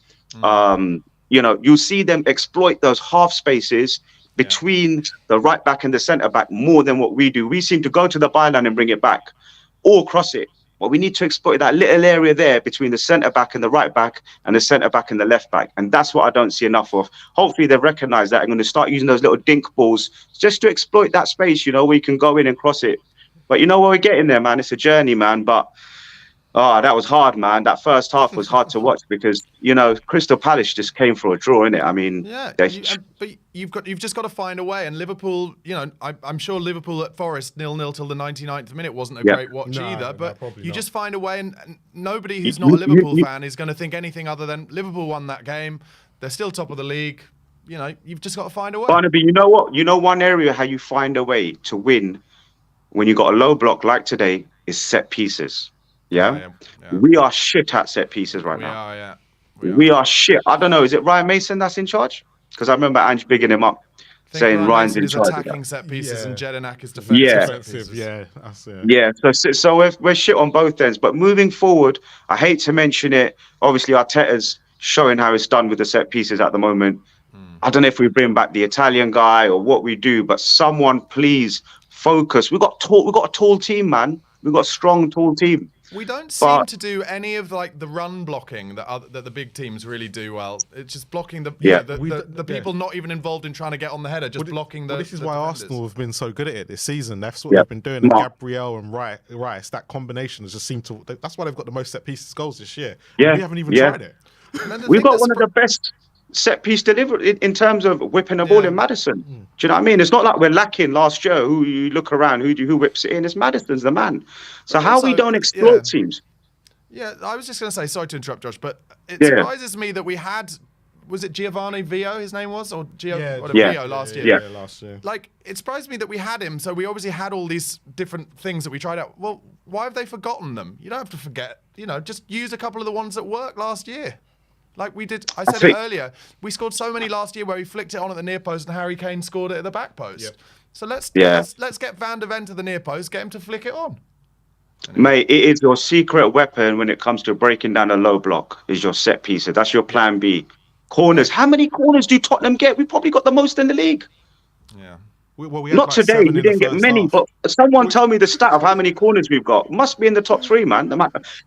you see them exploit those half spaces between the right back and the centre back more than what we do. We seem to go to the byline and bring it back, or cross it. But we need to exploit that little area there between the centre back and the right back, and the centre back and the left back. And that's what I don't see enough of. Hopefully they recognise that. I'm going to start using those little dink balls just to exploit that space, where you can go in and cross it. But where we're getting there, man. It's a journey, man. But that was hard, man. That first half was hard to watch because Crystal Palace just came for a draw, innit? I mean, but you've just got to find a way. And Liverpool, I'm sure Liverpool at Forest 0-0 till the 99th minute wasn't a great watch either. But you just find a way, and nobody who's not a Liverpool fan is going to think anything other than Liverpool won that game. They're still top of the league. You've just got to find a way. Barnaby, you know what? One area how you find a way to win when you got a low block like today is set pieces. Yeah? We are shit at set pieces right now. We are shit. I don't know. Is it Ryan Mason that's in charge? Because I remember Ange bigging him up, saying Ryan's in charge. Attacking set pieces and Jedinak is defensive. That's it. Yeah. So we're shit on both ends. But moving forward, I hate to mention it. Obviously, Arteta's showing how it's done with the set pieces at the moment. I don't know if we bring back the Italian guy or what we do, but someone please focus. We've got a tall team, man. We've got a strong, tall team. We don't seem to do any of the run blocking that the big teams really do well. It's just blocking the people not even involved in trying to get on the header, just blocking the. This is why defenders. Arsenal have been so good at it this season. That's what they've been doing. And Gabriel and Rice, that combination has just seemed to. That's why they've got the most set pieces goals this year. Yeah, we haven't even tried it. We've got one of the best set piece delivery in terms of whipping a ball in Maddison. Do you know what I mean? It's not like we're lacking last year. Who you look around, who whips it in? It's Maddison's the man. So but how also, we don't exploit teams? Yeah, I was just going to say, sorry to interrupt, Josh, but it surprises me that we had. Was it Giovanni Vio? His name was, or Vio last year? Yeah, last year. Like it surprised me that we had him. So we obviously had all these different things that we tried out. Well, why have they forgotten them? You don't have to forget. Just use a couple of the ones that worked last year. Like we did, I said it earlier, we scored so many last year where we flicked it on at the near post and Harry Kane scored it at the back post. Yep. So let's get Van der Ven to the near post, get him to flick it on. Anyway. Mate, it is your secret weapon when it comes to breaking down a low block, is your set pieces. That's your plan B. Corners. How many corners do Tottenham get? We probably got the most in the league. Yeah. We Not today, we didn't get many, but someone tell me the stat of how many corners we've got. Must be in the top 3, man.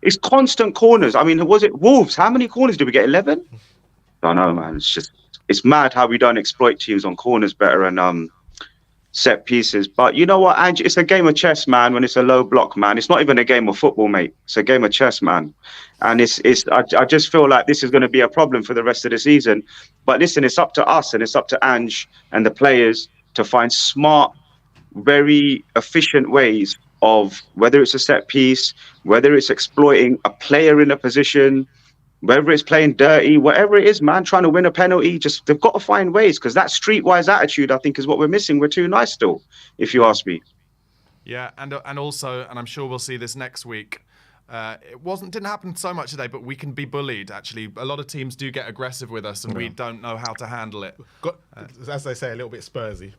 It's constant corners. I mean, was it Wolves? How many corners did we get? 11? I don't know, man. It's mad how we don't exploit teams on corners better and set pieces. But you know what, Ange? It's a game of chess, man. When it's a low block, man, it's not even a game of football, mate. It's a game of chess, man. And I just feel like this is going to be a problem for the rest of the season. But listen, it's up to us and it's up to Ange and the players to find smart, very efficient ways of whether it's a set piece, whether it's exploiting a player in a position, whether it's playing dirty, whatever it is, man, trying to win a penalty. Just they've got to find ways because that streetwise attitude, I think, is what we're missing. We're too nice still, if you ask me. Yeah, and also, and I'm sure we'll see this next week. It didn't happen so much today, but we can be bullied. Actually, a lot of teams do get aggressive with us, and we don't know how to handle it. As they say, a little bit Spursy.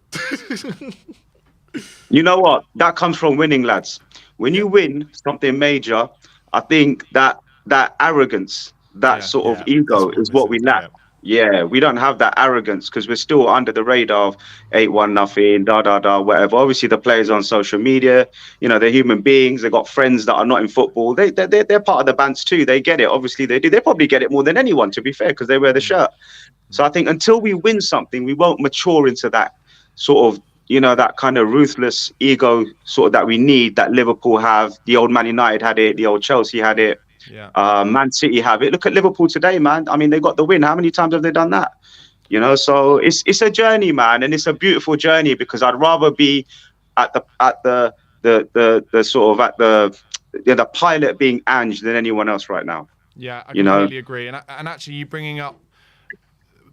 You know what? That comes from winning, lads. When you win something major, I think that arrogance, sort of ego, is what we lack. Yeah, we don't have that arrogance because we're still under the radar of 8-1, whatever. Obviously, the players on social media, they're human beings. They've got friends that are not in football. They're part of the bands too. They get it. Obviously, they do. They probably get it more than anyone, to be fair, because they wear the shirt. So I think until we win something, we won't mature into that sort of, that kind of ruthless ego sort of that we need, that Liverpool have. The old Man United had it. The old Chelsea had it. Yeah. Man City have it. Look at Liverpool today, man. I mean, they got the win. How many times have they done that? So it's a journey, man, and it's a beautiful journey because I'd rather be at the sort of at the pilot being Ange than anyone else right now. Yeah, I completely agree. And actually, you bringing up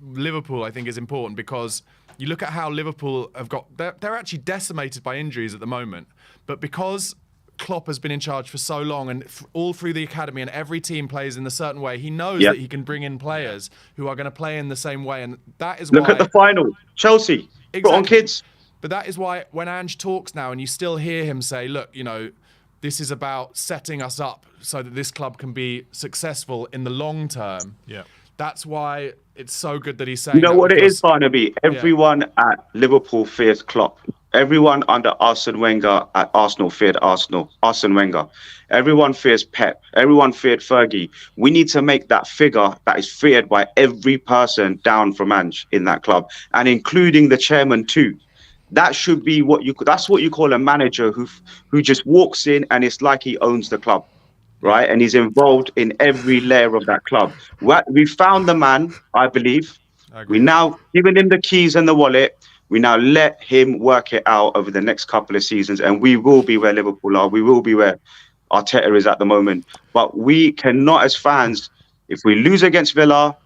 Liverpool, I think, is important because you look at how Liverpool have got. They're actually decimated by injuries at the moment, but because Klopp has been in charge for so long and all through the academy and every team plays in a certain way, he knows that he can bring in players who are going to play in the same way, and that is Look at the final, Chelsea, put on kids. But that is why when Ange talks now and you still hear him say, look, this is about setting us up so that this club can be successful in the long term. Yeah. That's why it's so good that he's saying You know that, what it is, because- Barnaby? Everyone at Liverpool fears Klopp. Everyone under Arsene Wenger at Arsenal feared Arsene Wenger. Everyone fears Pep. Everyone feared Fergie. We need to make that figure that is feared by every person down from Ange in that club, and including the chairman too. That should be that's what you call a manager who just walks in and it's like he owns the club, right? And he's involved in every layer of that club. We found the man, I believe. We now given him the keys and the wallet. We now let him work it out over the next couple of seasons, and we will be where Liverpool are. We will be where Arteta is at the moment. But we cannot, as fans, if we lose against Villa,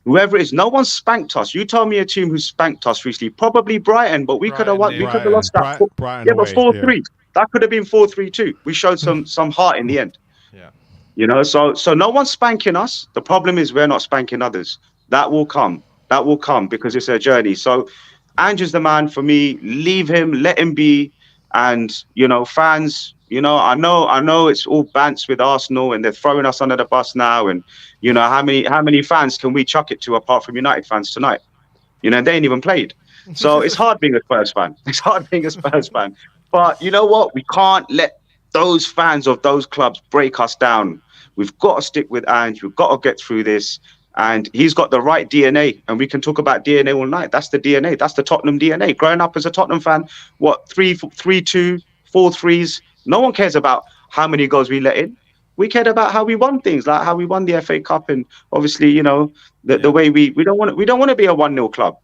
whoever it is, no one spanked us. You tell me a team who spanked us recently, probably Brighton, but we could have won. We could have lost that. Brighton Yeah, but away, 4-3. That could have been 4-3 too. We showed some heart in the end. Yeah. You know, so no one's spanking us. The problem is we're not spanking others. That will come. That will come because it's a journey. So Ange is the man for me. Leave him, let him be. And, you know, fans, you know, I know it's all bants with Arsenal and they're throwing us under the bus now. And, you know, how many fans can we chuck it to apart from United fans tonight? You know, they ain't even played. So it's hard being a Spurs fan. It's hard being a Spurs fan. But you know what? We can't let those fans of those clubs break us down. We've got to stick with Ange. We've got to get through this. And he's got the right DNA. And we can talk about DNA all night. That's the DNA. That's the Tottenham DNA. Growing up as a Tottenham fan, 3-2, 4-3s. No one cares about how many goals we let in. We cared about how we won things, like how we won the FA Cup. And obviously, you know, the way we don't want to be a 1-0 club.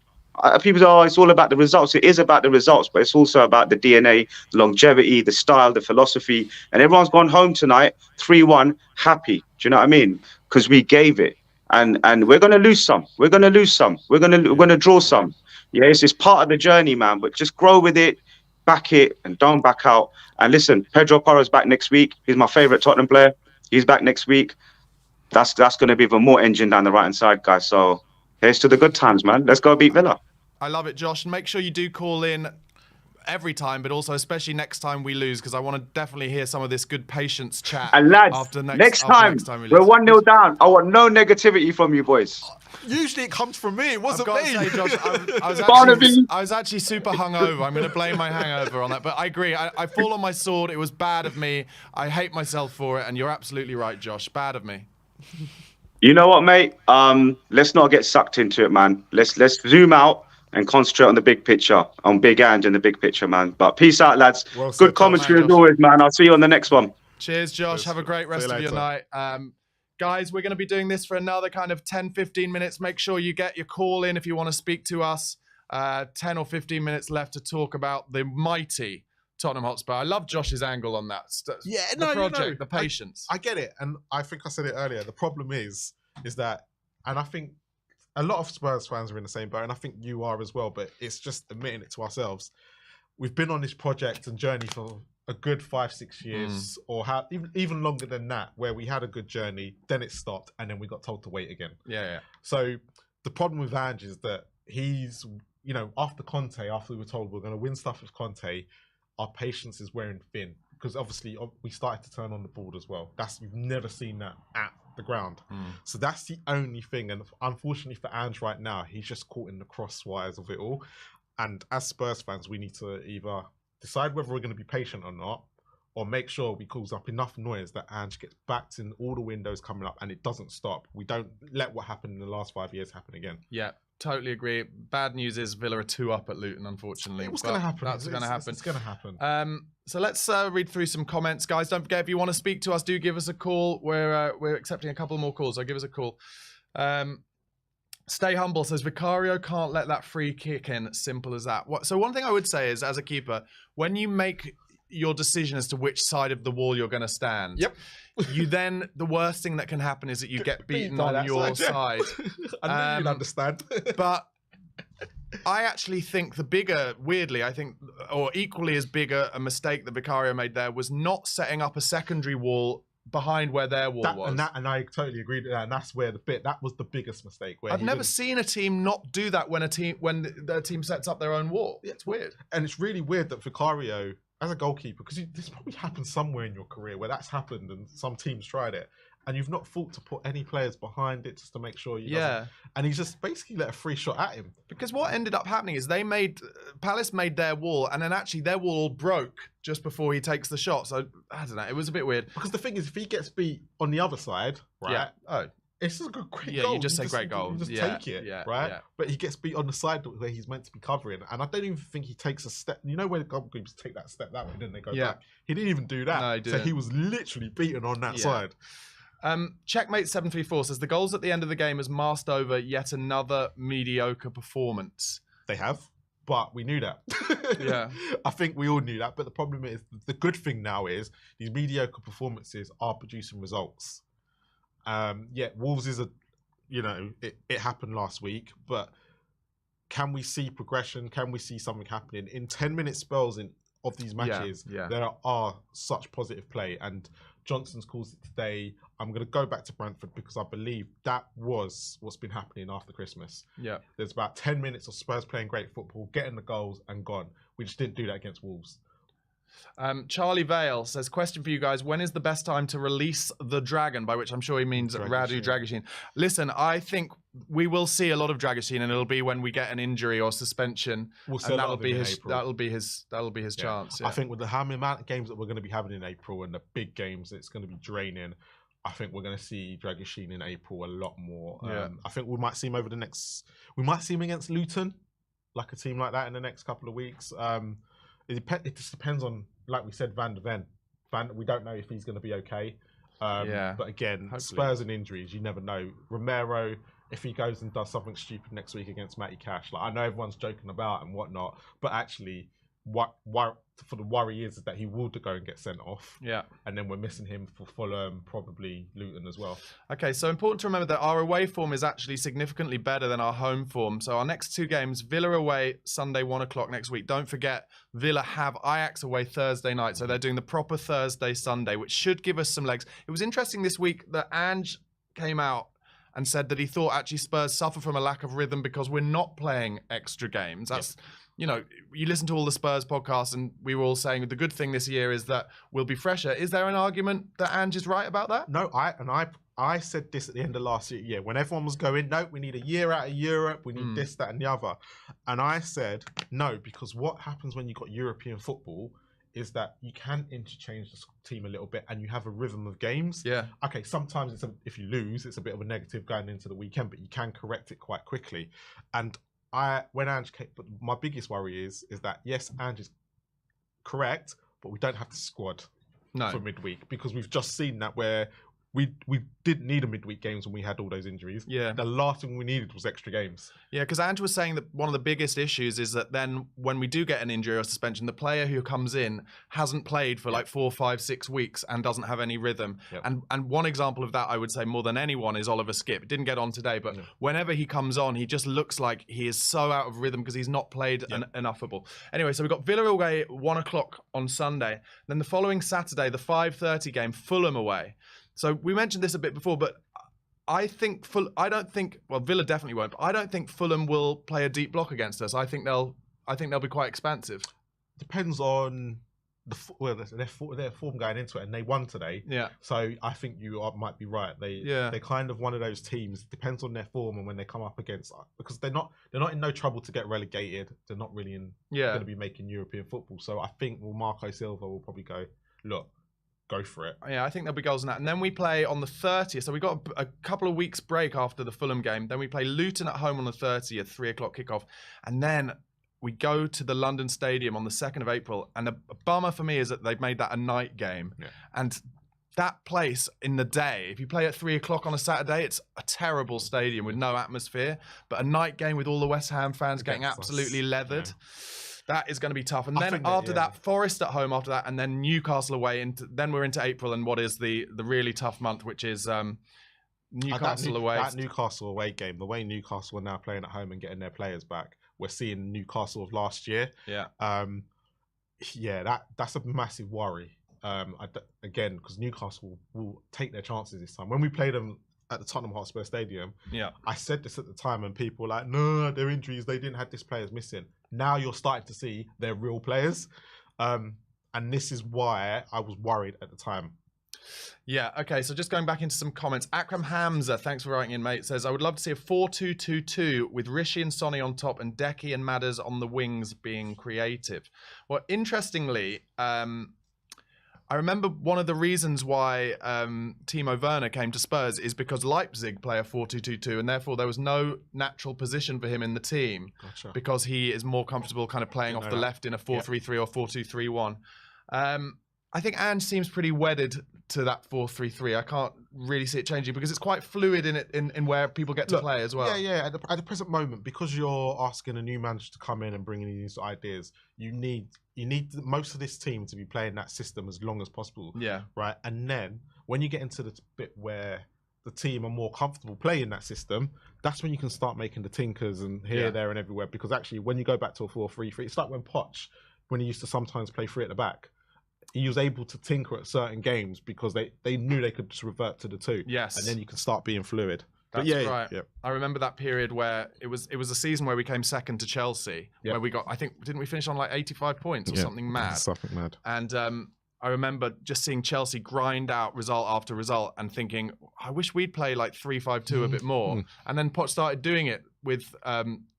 People say, oh, it's all about the results. It is about the results, but it's also about the DNA, the longevity, the style, the philosophy. And everyone's gone home tonight, 3-1, happy. Do you know what I mean? Because we gave it. And we're going to lose some. We're going to lose some. We're going to draw some. Yeah, it's part of the journey, man. But just grow with it, back it, and don't back out. And listen, Pedro Porro's back next week. He's my favourite Tottenham player. He's back next week. That's going to be even more engine down the right-hand side, guys. So here's to the good times, man. Let's go beat Villa. I love it, Josh. And make sure you do call in every time, but also especially next time we lose, because I want to definitely hear some of this good patience chat. And lads, after next time we we're lose. 1-0 down. I want no negativity from you boys. Usually it comes from me. It wasn't I've got me. to say, Josh, Barnaby. I was actually super hungover. I'm going to blame my hangover on that. But I agree. I fall on my sword. It was bad of me. I hate myself for it. And you're absolutely right, Josh. Bad of me. You know what, mate? Let's not get sucked into it, man. Let's zoom out and concentrate on the big picture, on Big Ange and the big picture, man. But peace out, lads. Well said, Good commentary Josh. as always, man. I'll see you on the next one. Cheers, Josh. Cheers. Have a great rest See you of your later. night. Guys, we're going to be doing this for another kind of 10, 15 minutes. Make sure you get your call in if you want to speak to us. 10 or 15 minutes left to talk about the mighty Tottenham Hotspur. I love Josh's angle on that. The project, the patience. I get it. And I think I said it earlier. The problem is that, and I think a lot of Spurs fans are in the same boat, and I think you are as well, but it's just admitting it to ourselves. We've been on this project and journey for a good 5-6 years, or even longer than that, where we had a good journey, then it stopped, and then we got told to wait again. Yeah. So the problem with Ange is that he's, you know, after Conte, after we were told we're going to win stuff with Conte, our patience is wearing thin, because obviously we started to turn on the board as well. You've never seen that at the ground. So that's the only thing. And unfortunately for Ange right now, he's just caught in the crosswires of it all. And as Spurs fans, we need to either decide whether we're going to be patient or not, or make sure we cause up enough noise that Ange gets backed in all the windows coming up and it doesn't stop. We don't let what happened in the last 5 years happen again. Yeah, totally agree. Bad news is Villa are 2 up at Luton, unfortunately. It was going to happen. That's going to happen. It's going to happen. So let's read through some comments, guys. Don't forget, if you want to speak to us, do give us a call. We're accepting a couple more calls, so give us a call. Stay Humble says Vicario can't let that free kick in. Simple as that. So one thing I would say is, as a keeper, when you make your decision as to which side of the wall you're going to stand, you then, the worst thing that can happen is that you get beaten on your side. I knew you'd understand. But I actually think the bigger, weirdly, I think, or equally as big a mistake that Vicario made there was not setting up a secondary wall behind where their wall was. And I totally agree with that. And that's where that was the biggest mistake. Where I've never seen a team not do that when their team sets up their own wall. It's weird. And it's really weird that Vicario as a goalkeeper, because this probably happened somewhere in your career where that's happened and some teams tried it, and you've not thought to put any players behind it just to make sure and he's just basically let a free shot at him. Because what ended up happening is Palace made their wall, and then actually their wall broke just before he takes the shot. So I don't know, it was a bit weird. Because the thing is, if he gets beat on the other side, right? Yeah. It's just a great goal. Yeah, you just say great goal. You just take it, right? Yeah. But he gets beat on the side where he's meant to be covering. And I don't even think he takes a step. You know where the goalkeepers take that step that way, then they go back. He didn't even do that. No, he didn't. So he was literally beaten on that side. Checkmate 734 says the goals at the end of the game has masked over yet another mediocre performance. They have, but we knew that. Yeah. I think we all knew that. But the problem is, the good thing now is these mediocre performances are producing results. Wolves is it happened last week, but can we see progression? Can we see something happening in 10-minute spells of these matches? There are such positive play, and Johnson's calls it today. I'm going to go back to Brentford because I believe that was what's been happening after Christmas. Yeah, there's about 10 minutes of Spurs playing great football, getting the goals and gone. We just didn't do that against Wolves. Charlie Vale says, question for you guys, when is the best time to release the dragon? By which I'm sure he means Radu Dragusin. Listen, I think we will see a lot of Dragusin, and it'll be when we get an injury or suspension, and that'll be his chance. Yeah. I think with the amount of games that we're going to be having in April and the big games, it's going to be draining. I think we're going to see Dragusin in April a lot more. I think we might see him we might see him against Luton, like a team like that in the next couple of weeks. It just depends on, like we said, Van de Ven. We don't know if he's going to be okay. But again, hopefully. Spurs and injuries, you never know. Romero, if he goes and does something stupid next week against Matty Cash, like I know everyone's joking about and whatnot, but actually, what for the worry is that he will go and get sent off. Yeah. And then we're missing him for Fulham, probably Luton as well. Okay, so important to remember that our away form is actually significantly better than our home form. So our next two games, Villa away Sunday 1 o'clock next week. Don't forget, Villa have Ajax away Thursday night. So they're doing the proper Thursday, Sunday, which should give us some legs. It was interesting this week that Ange came out and said that he thought actually Spurs suffer from a lack of rhythm because we're not playing extra games. That's... Yep. You know, you listen to all the Spurs podcasts and we were all saying the good thing this year is that we'll be fresher. Is there an argument that Ange is right about that? No, I said this at the end of last year when everyone was going, no, we need a year out of Europe, we need this, that and the other. And I said, no, because what happens when you've got European football is that you can interchange the team a little bit and you have a rhythm of games. Yeah. Okay, sometimes if you lose, it's a bit of a negative going into the weekend, but you can correct it quite quickly. And when Ange came, but my biggest worry is that yes, Ange is correct, but we don't have the squad for midweek because we've just seen that where we didn't need a midweek games when we had all those injuries. Yeah. The last thing we needed was extra games. Yeah, because Ange was saying that one of the biggest issues is that then when we do get an injury or suspension, the player who comes in hasn't played for like 4, 5, 6 weeks and doesn't have any rhythm. Yep. And one example of that, I would say more than anyone, is Oliver Skipp. It didn't get on today, but whenever he comes on, he just looks like he is so out of rhythm because he's not played enough football. Anyway, so we've got Villa away at 1 o'clock on Sunday. Then the following Saturday, the 5:30 game, Fulham away. So we mentioned this a bit before, but I don't think Villa definitely won't, but I don't think Fulham will play a deep block against us. I think they'll be quite expansive. Depends on their form going into it, and they won today. Yeah. So I think you might be right. They're kind of one of those teams. It depends on their form and when they come up against, because they're not in no trouble to get relegated. They're not really going to be making European football. So I think Marco Silva will probably go, look, go for it. Yeah, I think there'll be goals in that. And then we play on the 30th. So we've got a couple of weeks break after the Fulham game. Then we play Luton at home on the 30th, 3 o'clock kickoff. And then we go to the London Stadium on the 2nd of April. And the bummer for me is that they've made that a night game. Yeah. And that place in the day, if you play at 3 o'clock on a Saturday, it's a terrible stadium with no atmosphere. But a night game with all the West Ham fans getting absolutely leathered. Yeah. That is going to be tough. And then after that, Forest at home after that, and then Newcastle away. Then we're into April and what is the really tough month, which is Newcastle away. That Newcastle away game, the way Newcastle are now playing at home and getting their players back, we're seeing Newcastle of last year. Yeah. That's a massive worry. Again, because Newcastle will take their chances this time. When we play them at the Tottenham Hotspur Stadium, I said this at the time and people were like, no, they're injuries, they didn't have this players missing. Now you're starting to see they're real players. And And this is why I was worried at the time. Yeah, okay, so just going back into some comments. Akram Hamza, thanks for writing in, mate, says, I would love to see a 4-2-2-2 with Rishi and Sonny on top and Deki and Madders on the wings being creative. Well, interestingly, I remember one of the reasons why Timo Werner came to Spurs is because Leipzig play a 4-2-2-2, and therefore there was no natural position for him in the team because he is more comfortable kind of playing off the left in a 4-3-3 or 4-2-3-1. I think Ange seems pretty wedded to that 4-3-3. I can't really see it changing because it's quite fluid in where people get to play as well. Yeah. At the present moment, because you're asking a new manager to come in and bring in these ideas, you need most of this team to be playing that system as long as possible. Yeah. Right. And then when you get into the bit where the team are more comfortable playing that system, that's when you can start making the tinkers and here, there, and everywhere. Because actually, when you go back to a 4-3-3, it's like when Poch, when he used to sometimes play 3 at the back. He was able to tinker at certain games because they knew they could just revert to the 2. Yes. And then you can start being fluid. That's right. Yeah. I remember that period where it was a season where we came second to Chelsea, where we got, I think, didn't we finish on like 85 points or something mad? Something mad. And I remember just seeing Chelsea grind out result after result and thinking, I wish we'd play like 3-5-2 a bit more. And then Poch started doing it with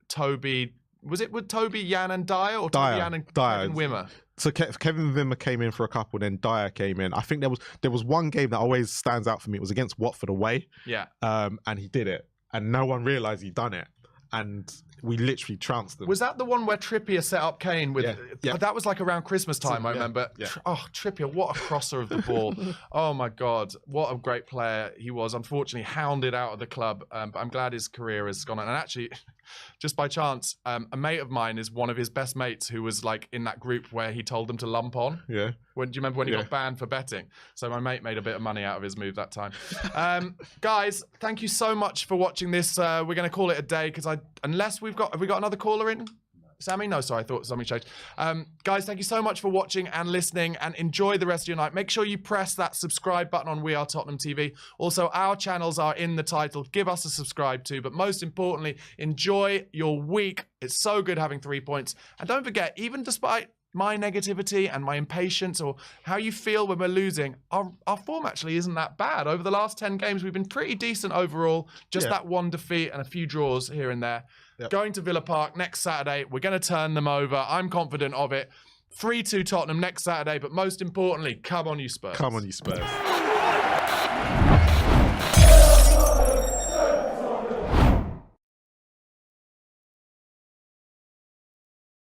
Toby. Was it with Toby, Jan and Dyer, or Toby, Jan and Kevin Wimmer? So Kevin Wimmer came in for a couple, then Dyer came in. I think there was one game that always stands out for me. It was against Watford away. Yeah. And he did it, and no one realised he'd done it, and we literally trounced them. Was that the one where Trippier set up Kane with? Yeah. That was like around Christmas time, I remember. Yeah. Trippier, what a crosser of the ball! Oh my God, what a great player he was. Unfortunately, hounded out of the club, but I'm glad his career has gone on. And actually, just by chance, a mate of mine is one of his best mates who was like in that group where he told them to lump on. Yeah. Do you remember when he got banned for betting? So my mate made a bit of money out of his move that time. Guys, thank you so much for watching this. We're going to call it a day because have we got another caller in? Sammy? No, sorry, I thought something changed. Guys, thank you so much for watching and listening, and enjoy the rest of your night. Make sure you press that subscribe button on We Are Tottenham TV. Also, our channels are in the title. Give us a subscribe too, but most importantly, enjoy your week. It's so good having 3 points. And don't forget, even despite my negativity and my impatience or how you feel when we're losing, our form actually isn't that bad. Over the last 10 games, we've been pretty decent overall. Just that one defeat and a few draws here and there. Yep. Going to Villa Park next Saturday. We're going to turn them over. I'm confident of it. 3-2 Tottenham next Saturday. But most importantly, come on you Spurs. Come on you Spurs.